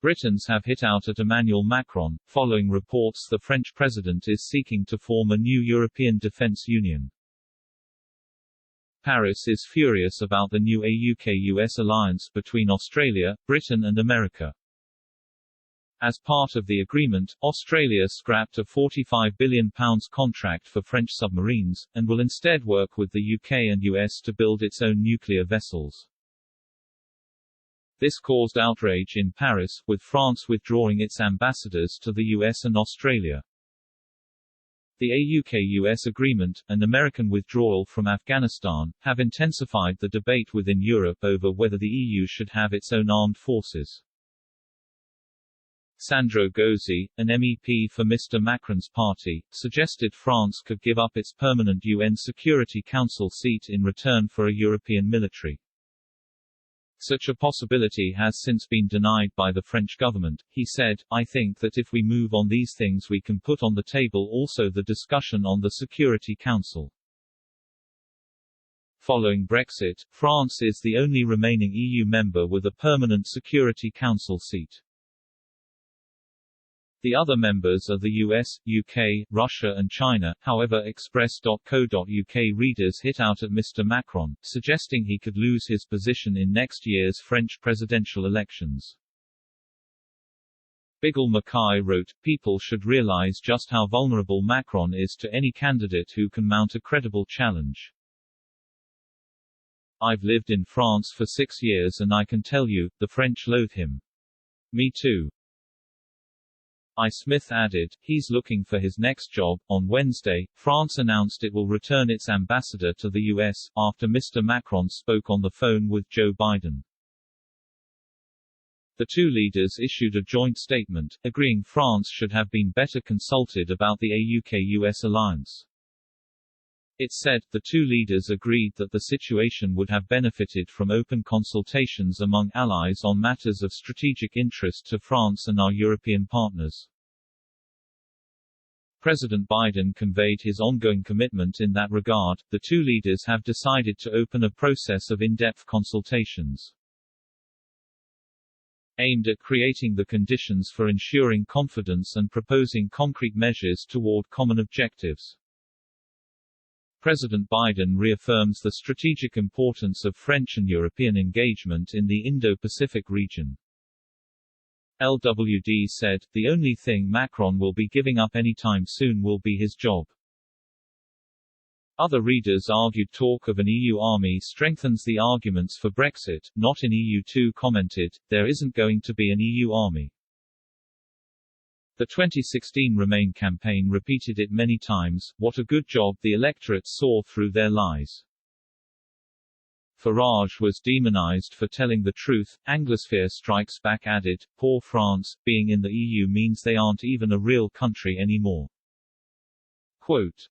Britons have hit out at Emmanuel Macron, following reports the French president is seeking to form a new European defense union. Paris is furious about the new AUKUS alliance between Australia, Britain and America. As part of the agreement, Australia scrapped a £45 billion contract for French submarines, and will instead work with the UK and US to build its own nuclear vessels. This caused outrage in Paris, with France withdrawing its ambassadors to the US and Australia. The AUKUS agreement, and American withdrawal from Afghanistan, have intensified the debate within Europe over whether the EU should have its own armed forces. Sandro Gozzi, an MEP for Mr. Macron's party, suggested France could give up its permanent UN Security Council seat in return for a European military. Such a possibility has since been denied by the French government. He said, "I think that if we move on these things we can put on the table also the discussion on the Security Council." Following Brexit, France is the only remaining EU member with a permanent Security Council seat. The other members are the US, UK, Russia and China. However, Express.co.uk readers hit out at Mr. Macron, suggesting he could lose his position in next year's French presidential elections. Bigel Mackay wrote, "People should realize just how vulnerable Macron is to any candidate who can mount a credible challenge. I've lived in France for 6 years and I can tell you, the French loathe him. Me too." Smith added, "He's looking for his next job." On Wednesday, France announced it will return its ambassador to the US, after Mr. Macron spoke on the phone with Joe Biden. The two leaders issued a joint statement, agreeing France should have been better consulted about the AUKUS alliance. It said, the two leaders agreed that the situation would have benefited from open consultations among allies on matters of strategic interest to France and our European partners. President Biden conveyed his ongoing commitment in that regard. The two leaders have decided to open a process of in-depth consultations aimed at creating the conditions for ensuring confidence and proposing concrete measures toward common objectives. President Biden reaffirms the strategic importance of French and European engagement in the Indo-Pacific region. LWD said, "The only thing Macron will be giving up anytime soon will be his job." Other readers argued talk of an EU army strengthens the arguments for Brexit. Not in EU2 commented, "There isn't going to be an EU army." The 2016 Remain campaign repeated it many times, what a good job the electorate saw through their lies. Farage was demonized for telling the truth. Anglosphere Strikes Back added, "Poor France, being in the EU means they aren't even a real country anymore." Quote,